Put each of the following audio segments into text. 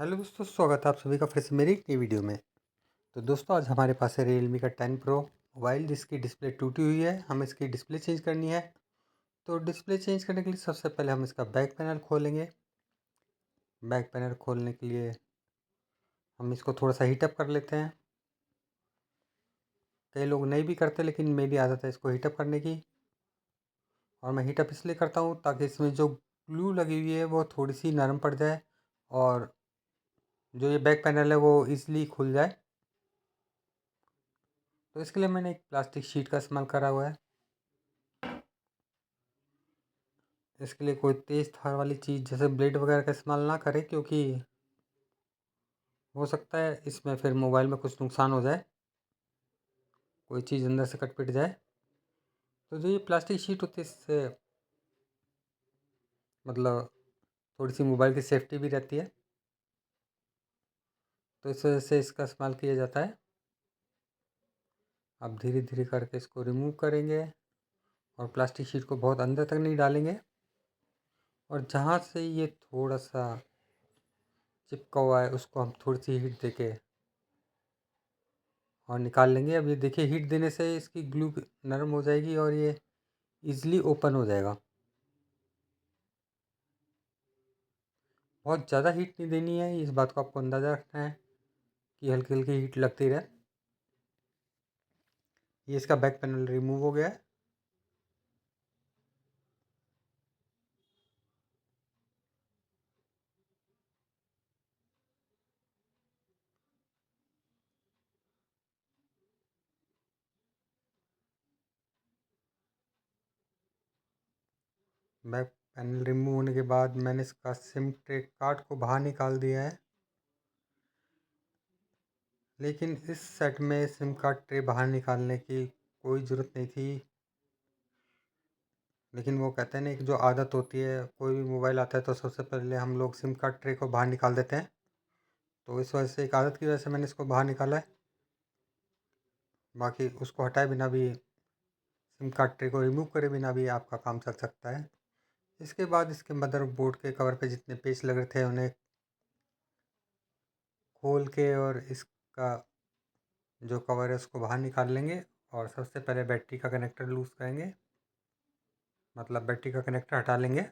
Hello दोस्तों, स्वागत है आप सभी का फिर से मेरी एक नई वीडियो में। तो दोस्तों, आज हमारे पास है Realme का 10 Pro मोबाइल, जिसकी डिस्प्ले टूटी हुई है। हमें इसकी डिस्प्ले चेंज करनी है। तो डिस्प्ले चेंज करने के लिए सबसे पहले हम इसका बैक पैनल खोलेंगे। बैक पैनल खोलने के लिए हम इसको थोड़ा सा हीटअप कर लेते हैं। कई लोग नहीं भी करते, लेकिन मेरी आदत है इसको हीटअप करने की। और मैं हीटअप इसलिए करता हूँ ताकि इसमें जो ग्लू लगी हुई है वो थोड़ी सी नरम पड़ जाए और जो ये बैक पैनल है वो ईज़िली खुल जाए। तो इसके लिए मैंने एक प्लास्टिक शीट का इस्तेमाल करा हुआ है। इसके लिए कोई तेज़ धार वाली चीज़ जैसे ब्लेड वगैरह का इस्तेमाल ना करें, क्योंकि हो सकता है इसमें फिर मोबाइल में कुछ नुकसान हो जाए, कोई चीज़ अंदर से कट पिट जाए। तो जो ये प्लास्टिक शीट होती है, इससे मतलब थोड़ी सी मोबाइल की सेफ्टी भी रहती है। तो इस वजह से इसका इस्तेमाल किया जाता है। अब धीरे धीरे करके इसको रिमूव करेंगे और प्लास्टिक शीट को बहुत अंदर तक नहीं डालेंगे। और जहाँ से ये थोड़ा सा चिपका हुआ है उसको हम थोड़ी सी हीट देके और निकाल लेंगे। अब ये देखिए, हीट देने से इसकी ग्लू नरम हो जाएगी और ये ईज़िली ओपन हो जाएगा। बहुत ज़्यादा हीट नहीं देनी है, इस बात को आपको अंदाज़ा रखना है कि हल्की हल्की हीट लगती रहे। ये इसका बैक पैनल रिमूव हो गया है। बैक पैनल रिमूव होने के बाद मैंने इसका सिम ट्रे कार्ड को बाहर निकाल दिया है। लेकिन इस सेट में सिम कार्ड ट्रे बाहर निकालने की कोई ज़रूरत नहीं थी। लेकिन वो कहते हैं ना, एक जो आदत होती है, कोई भी मोबाइल आता है तो सबसे पहले हम लोग सिम कार्ड ट्रे को बाहर निकाल देते हैं। तो इस वजह से, एक आदत की वजह से मैंने इसको बाहर निकाला है। बाकी उसको हटाए बिना भी, सिम कार्ड ट्रे को रिमूव करे बिना भी आपका काम चल सकता है। इसके बाद इसके मदरबोर्ड के कवर पे जितने पेच लगे थे उन्हें खोल के और इसका जो कवर है उसको बाहर निकाल लेंगे। और सबसे पहले बैटरी का कनेक्टर लूज़ करेंगे, मतलब बैटरी का कनेक्टर हटा लेंगे।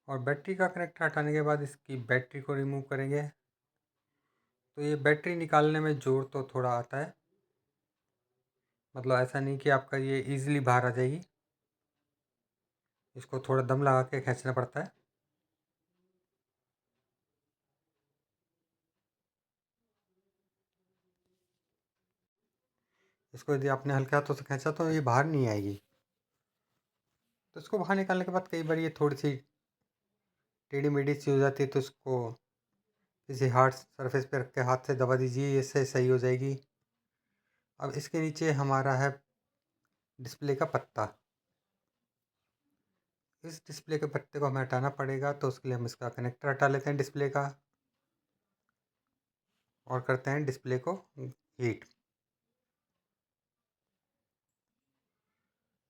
और बैटरी का कनेक्टर हटाने के बाद इसकी बैटरी को रिमूव करेंगे। तो ये बैटरी निकालने में ज़ोर तो थोड़ा आता है, मतलब ऐसा नहीं कि आपका ये ईज़िली बाहर आ जाएगी। इसको थोड़ा दम लगा के खींचना पड़ता है। इसको यदि आपने हल्के हाथों से खींचा तो ये बाहर नहीं आएगी। तो इसको बाहर निकालने के बाद कई बार ये थोड़ी सी टेढ़ी मेढ़ी सी हो जाती है, तो इसको किसी हार्ड सरफेस पे रख के हाथ से दबा दीजिए, इससे सही हो जाएगी। अब इसके नीचे हमारा है डिस्प्ले का पत्ता। इस डिस्प्ले के पत्ते को हमें हटाना पड़ेगा, तो उसके लिए हम इसका कनेक्टर हटा लेते हैं डिस्प्ले का और करते हैं डिस्प्ले को हीट।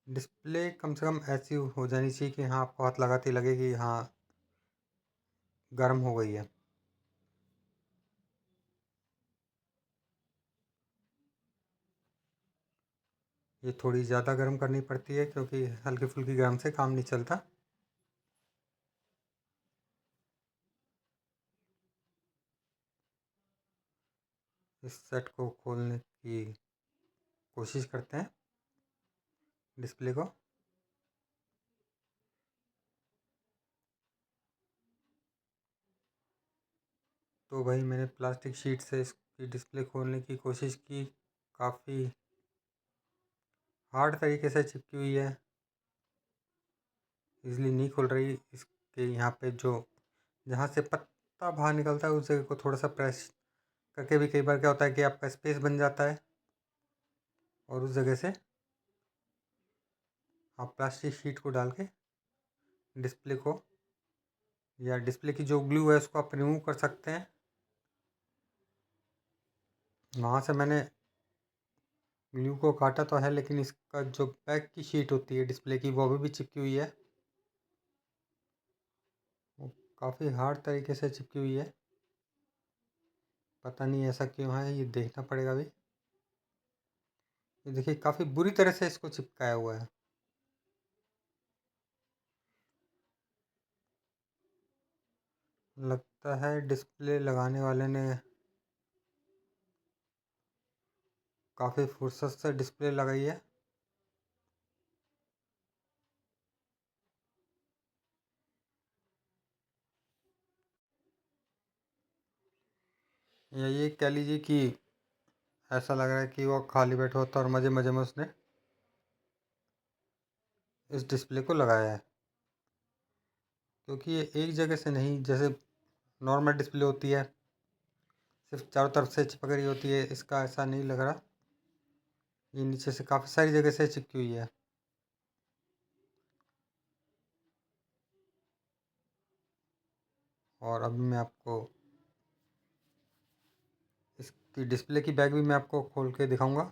डिस्प्ले कम से कम ऐसी हो जानी चाहिए कि हाँ, आपको हाथ लगाते ही लगे कि हाँ, गर्म हो गई है। ये थोड़ी ज़्यादा गर्म करनी पड़ती है, क्योंकि हल्की फुल्की गर्म से काम नहीं चलता। इस सेट को खोलने की कोशिश करते हैं, डिस्प्ले को। तो भाई, मैंने प्लास्टिक शीट से इसकी डिस्प्ले खोलने की कोशिश की, काफ़ी हार्ड तरीके से चिपकी हुई है, इजली नहीं खुल रही। इसके यहाँ पे जो, जहाँ से पत्ता बाहर निकलता है उस जगह को थोड़ा सा प्रेस करके भी कई बार क्या होता है कि आपका स्पेस बन जाता है, और उस जगह से आप प्लास्टिक शीट को डाल के डिस्प्ले को, या डिस्प्ले की जो ग्लू है उसको आप रिमूव कर सकते हैं। वहाँ से मैंने ग्लू को काटा तो है, लेकिन इसका जो बैक की शीट होती है डिस्प्ले की, वो अभी भी चिपकी हुई है। वो काफ़ी हार्ड तरीके से चिपकी हुई है। पता नहीं ऐसा क्यों है, ये देखना पड़ेगा अभी। ये देखिए काफ़ी बुरी तरह से इसको चिपकाया हुआ है। लगता है डिस्प्ले लगाने वाले ने काफ़ी फुर्सत से डिस्प्ले लगाई है। या ये कह लीजिए कि ऐसा लग रहा है कि वो खाली बैठा होता और मज़े मज़े में उसने इस डिस्प्ले को लगाया है, क्योंकि ये एक जगह से नहीं, जैसे नॉर्मल डिस्प्ले होती है सिर्फ चारों तरफ से चिपक रही होती है, इसका ऐसा नहीं लग रहा। ये नीचे से काफ़ी सारी जगह से चिपकी हुई है। और अभी मैं आपको इसकी डिस्प्ले की बैग भी मैं आपको खोल के दिखाऊंगा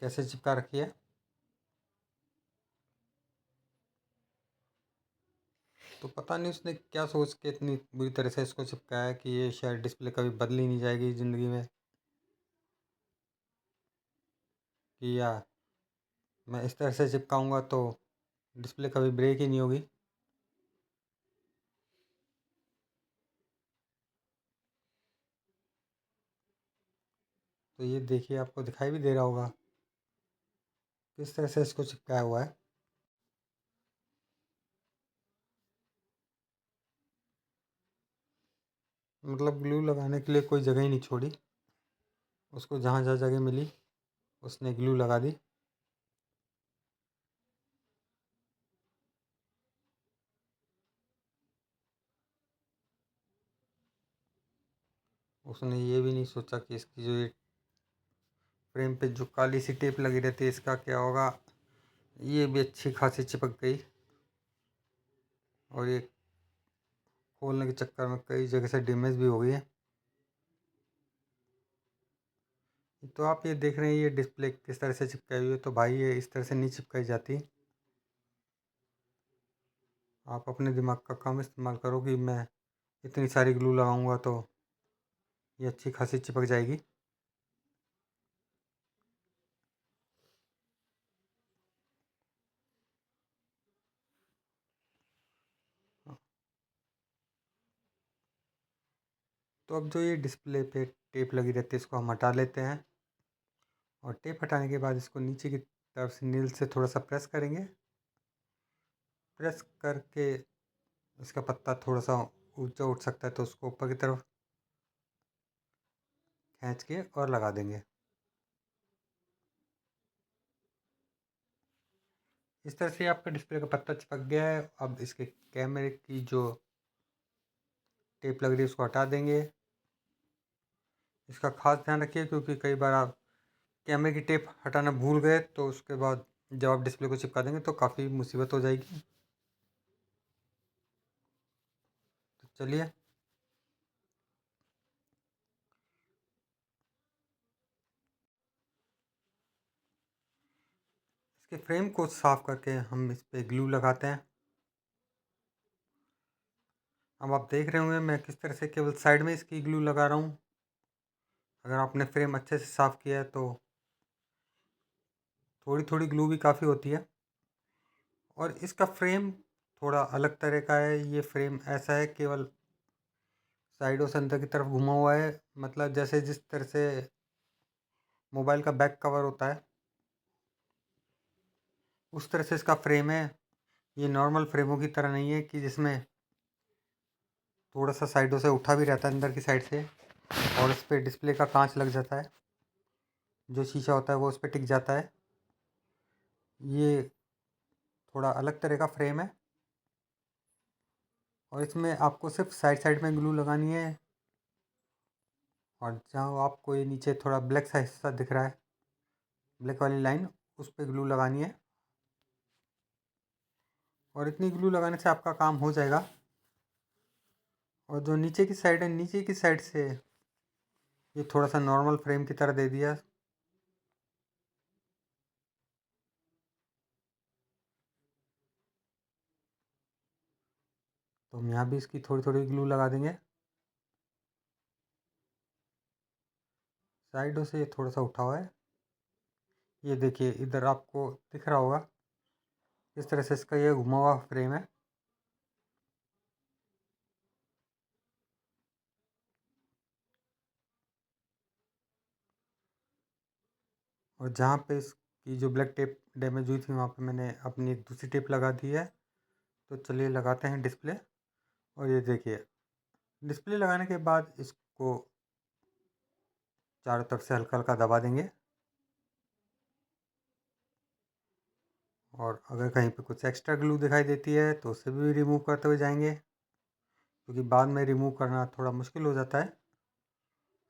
कैसे चिपका रखी है। तो पता नहीं उसने क्या सोच के इतनी बुरी तरह से इसको चिपकाया है कि ये शायद डिस्प्ले कभी बदली नहीं जाएगी ज़िंदगी में, कि या मैं इस तरह से चिपकाऊंगा तो डिस्प्ले कभी ब्रेक ही नहीं होगी। तो ये देखिए, आपको दिखाई भी दे रहा होगा किस तरह से इसको चिपकाया हुआ है। मतलब ग्लू लगाने के लिए कोई जगह ही नहीं छोड़ी, उसको जहाँ जहाँ जगह मिली उसने ग्लू लगा दी। उसने ये भी नहीं सोचा कि इसकी जो ये फ्रेम पे जो काली सी टेप लगी रहती है इसका क्या होगा। ये भी अच्छी खासी चिपक गई और ये खोलने के चक्कर में कई जगह से डैमेज भी हो गई है। तो आप ये देख रहे हैं ये डिस्प्ले किस तरह से चिपकाई हुई है, तो भाई ये इस तरह से नहीं चिपकाई जाती। आप अपने दिमाग का कम इस्तेमाल करो कि मैं इतनी सारी ग्लू लगाऊंगा तो ये अच्छी खासी चिपक जाएगी। तो अब जो ये डिस्प्ले पे टेप लगी रहती है इसको हम हटा लेते हैं, और टेप हटाने के बाद इसको नीचे की तरफ से नील से थोड़ा सा प्रेस करेंगे। प्रेस करके इसका पत्ता थोड़ा सा ऊंचा उठ सकता है, तो उसको ऊपर की तरफ खींच के और लगा देंगे। इस तरह से आपका डिस्प्ले का पत्ता चिपक गया है। अब इसके कैमरे की जो टेप लग रही है उसको हटा देंगे। इसका खास ध्यान रखिए, क्योंकि कई बार आप कैमरे की टेप हटाना भूल गए तो उसके बाद जब आप डिस्प्ले को चिपका देंगे तो काफ़ी मुसीबत हो जाएगी। तो चलिए, इसके फ्रेम को साफ करके हम इस पर ग्लू लगाते हैं। अब आप देख रहे होंगे मैं किस तरह से केवल साइड में इसकी ग्लू लगा रहा हूँ। अगर आपने फ्रेम अच्छे से साफ़ किया है तो थोड़ी थोड़ी ग्लू भी काफ़ी होती है। और इसका फ्रेम थोड़ा अलग तरह का है। ये फ्रेम ऐसा है, केवल साइडों से अंदर की तरफ घुमा हुआ है, मतलब जैसे जिस तरह से मोबाइल का बैक कवर होता है उस तरह से इसका फ्रेम है। ये नॉर्मल फ्रेमों की तरह नहीं है कि जिसमें थोड़ा सा साइडों से उठा भी रहता है अंदर की साइड से, और इस पर डिस्प्ले का कांच लग जाता है, जो शीशा होता है वो उस पर टिक जाता है। ये थोड़ा अलग तरह का फ्रेम है, और इसमें आपको सिर्फ साइड साइड में ग्लू लगानी है। और जहाँ आपको ये नीचे थोड़ा ब्लैक सा हिस्सा दिख रहा है, ब्लैक वाली लाइन, उस पर ग्लू लगानी है। और इतनी ग्लू लगाने से आपका काम हो जाएगा। और जो नीचे की साइड है, नीचे की साइड से ये थोड़ा सा नॉर्मल फ्रेम की तरह दे दिया, तो हम यहाँ भी इसकी थोड़ी थोड़ी ग्लू लगा देंगे। साइडों से ये थोड़ा सा उठा हुआ है। ये देखिए इधर आपको दिख रहा होगा इस तरह से इसका ये घुमा हुआ फ्रेम है। और जहाँ पे इसकी जो ब्लैक टेप डैमेज हुई थी वहाँ पे मैंने अपनी एक दूसरी टेप लगा दी है। तो चलिए लगाते हैं डिस्प्ले। और ये देखिए डिस्प्ले लगाने के बाद इसको चारों तरफ से हल्का हल्का दबा देंगे। और अगर कहीं पे कुछ एक्स्ट्रा ग्लू दिखाई देती है तो उसे भी रिमूव करते हुए जाएंगे, क्योंकि बाद में रिमूव करना थोड़ा मुश्किल हो जाता है।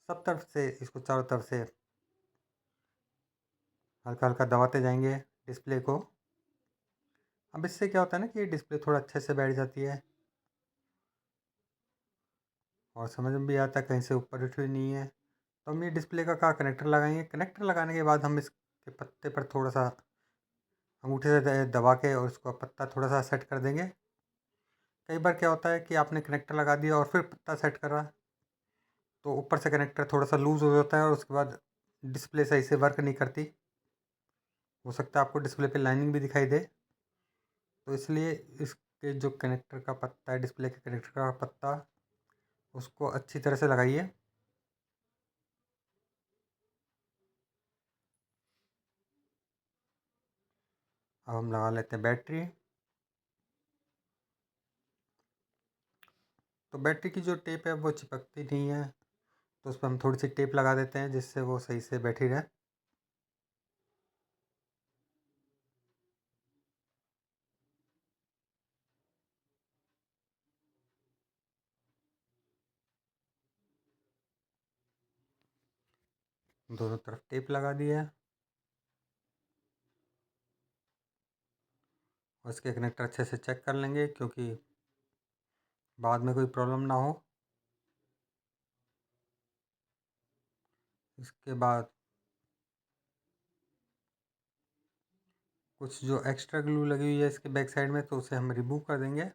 सब तरफ से इसको चारों तरफ से हल्का हल्का दबाते जाएंगे डिस्प्ले को। अब इससे क्या होता है ना कि डिस्प्ले थोड़ा अच्छे से बैठ जाती है और समझ में भी आता है कहीं से ऊपर उठी नहीं है। तो हम ये डिस्प्ले का कनेक्टर लगाएंगे। कनेक्टर लगाने के बाद हम इसके पत्ते पर थोड़ा सा अंगूठे से दबा के और उसको पत्ता थोड़ा सा सेट कर देंगे। कई बार क्या होता है कि आपने कनेक्टर लगा दिया और फिर पत्ता सेट करा तो ऊपर से कनेक्टर थोड़ा सा लूज़ हो जाता है और उसके बाद डिस्प्ले सही से वर्क नहीं करती। हो सकता है आपको डिस्प्ले पे लाइनिंग भी दिखाई दे। तो इसलिए इसके जो कनेक्टर का पत्ता है, डिस्प्ले के कनेक्टर का पत्ता, उसको अच्छी तरह से लगाइए। अब हम लगा लेते हैं बैटरी। तो बैटरी की जो टेप है वो चिपकती नहीं है, तो उस पर हम थोड़ी सी टेप लगा देते हैं जिससे वो सही से बैठी रहे। दोनों तरफ टेप लगा दी है और इसके कनेक्टर अच्छे से चेक कर लेंगे क्योंकि बाद में कोई प्रॉब्लम ना हो। इसके बाद कुछ जो एक्स्ट्रा ग्लू लगी हुई है इसके बैक साइड में तो उसे हम रिमूव कर देंगे।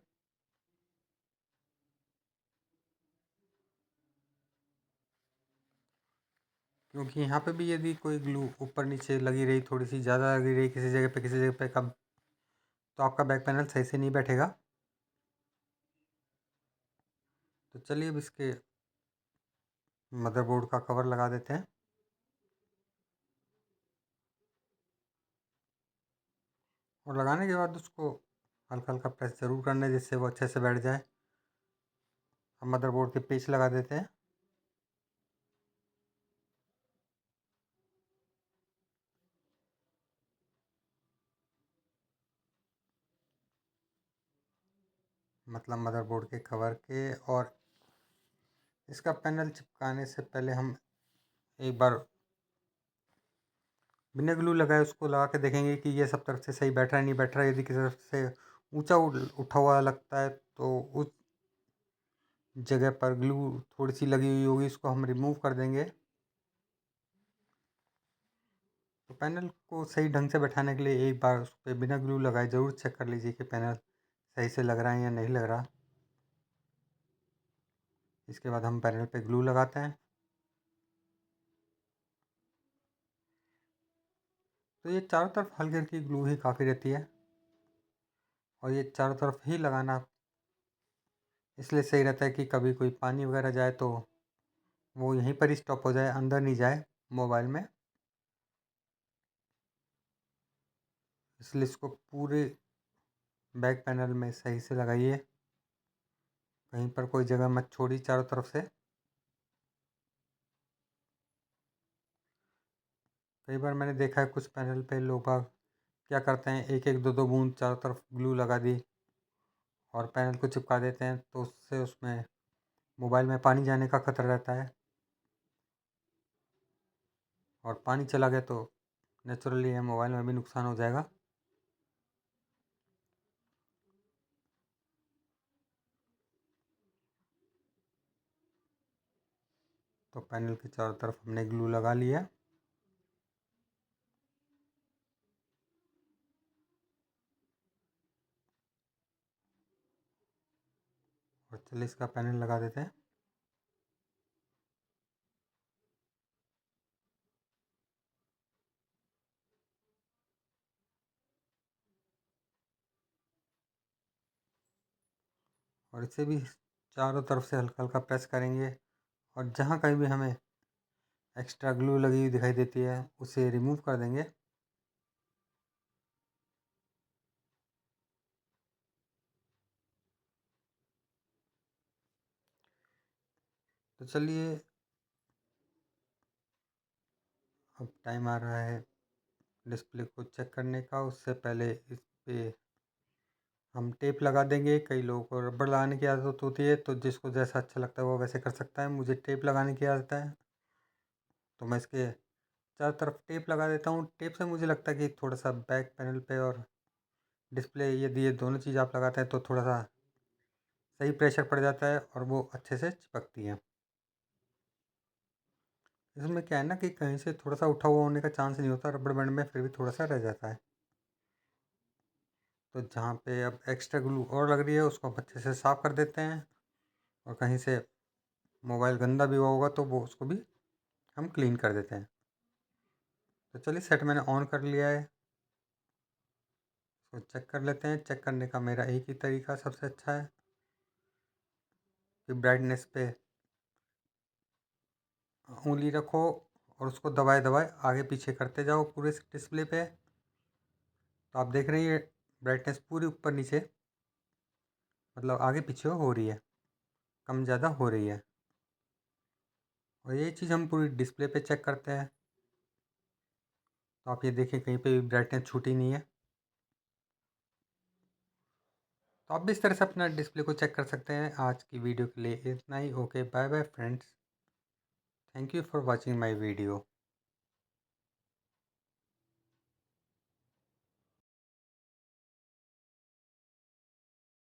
क्योंकि यहाँ पे भी यदि कोई ग्लू ऊपर नीचे लगी रही, थोड़ी सी ज़्यादा लगी रही किसी जगह पे कम, तो आपका बैक पैनल सही से नहीं बैठेगा। तो चलिए अब इसके मदरबोर्ड का कवर लगा देते हैं। और लगाने के बाद उसको हल्का हल्का प्रेस ज़रूर करना है जिससे वो अच्छे से बैठ जाए। अब मदरबोर्ड के पेच लगा देते हैं। मतलब मदरबोर्ड के कवर के। और इसका पैनल चिपकाने से पहले हम एक बार बिना ग्लू लगाए उसको लगा के देखेंगे कि ये सब तरफ से सही बैठ रहा है नहीं बैठ रहा है। यदि किसी तरफ से ऊंचा उठा हुआ लगता है तो उस जगह पर ग्लू थोड़ी सी लगी हुई होगी, इसको हम रिमूव कर देंगे। तो पैनल को सही ढंग से बैठाने के लिए एक बार उस पर बिना ग्लू लगाए ज़रूर चेक कर लीजिए कि पैनल सही से लग रहा है या नहीं लग रहा। इसके बाद हम पैनल पे ग्लू लगाते हैं। तो ये चारों तरफ हल्की हल्की ग्लू ही काफ़ी रहती है और ये चारों तरफ ही लगाना इसलिए सही रहता है कि कभी कोई पानी वगैरह जाए तो वो यहीं पर ही स्टॉप हो जाए, अंदर नहीं जाए मोबाइल में। इसलिए इसको पूरे बैक पैनल में सही से लगाइए, कहीं पर कोई जगह मत छोड़िए चारों तरफ से। कई बार मैंने देखा है कुछ पैनल पे लोग बाग क्या करते हैं, एक एक दो दो बूंद चारों तरफ ग्लू लगा दी और पैनल को चिपका देते हैं, तो उससे उसमें मोबाइल में पानी जाने का खतरा रहता है और पानी चला गया तो नेचुरली है मोबाइल में भी नुकसान हो जाएगा। तो पैनल के चारों तरफ हमने ग्लू लगा लिया। और चलिए इसका पैनल लगा देते हैं। और इसे भी चारों तरफ से हल्का हल्का प्रेस करेंगे और जहाँ कहीं भी हमें एक्स्ट्रा ग्लू लगी हुई दिखाई देती है उसे रिमूव कर देंगे। तो चलिए अब टाइम आ रहा है डिस्प्ले को चेक करने का। उससे पहले इस पे हम टेप लगा देंगे। कई लोगों को रबड़ लगाने की आदत होती है, तो जिसको जैसा अच्छा लगता है वो वैसे कर सकता है। मुझे टेप लगाने की आदत है, तो मैं इसके चारों तरफ टेप लगा देता हूँ। टेप से मुझे लगता है कि थोड़ा सा बैक पैनल पे और डिस्प्ले, यदि ये दोनों चीज़ आप लगाते हैं तो थोड़ा सा सही प्रेशर पड़ जाता है और वो अच्छे से चिपकती है। इसमें क्या है ना कि कहीं से थोड़ा सा उठा हुआ होने का चांस नहीं होता रबड़ बैंड में, फिर भी थोड़ा सा रह जाता है। तो जहाँ पे अब एक्स्ट्रा ग्लू और लग रही है उसको हम अच्छे से साफ़ कर देते हैं, और कहीं से मोबाइल गंदा भी हुआ होगा तो वो उसको भी हम क्लीन कर देते हैं। तो चलिए सेट मैंने ऑन कर लिया है, तो चेक कर लेते हैं। चेक करने का मेरा एक ही तरीका सबसे अच्छा है कि ब्राइटनेस पे उंगली रखो और उसको दबाए दबाए आगे पीछे करते जाओ पूरे डिस्प्ले पे। तो आप देख रही है ब्राइटनेस पूरी ऊपर नीचे, मतलब आगे पीछे हो रही है, कम ज़्यादा हो रही है। और ये चीज़ हम पूरी डिस्प्ले पे चेक करते हैं। तो आप ये देखिए कहीं पे भी ब्राइटनेस छूटी नहीं है। तो आप भी इस तरह से अपना डिस्प्ले को चेक कर सकते हैं। आज की वीडियो के लिए इतना ही। Okay, bye bye friends. Thank you for watching my video.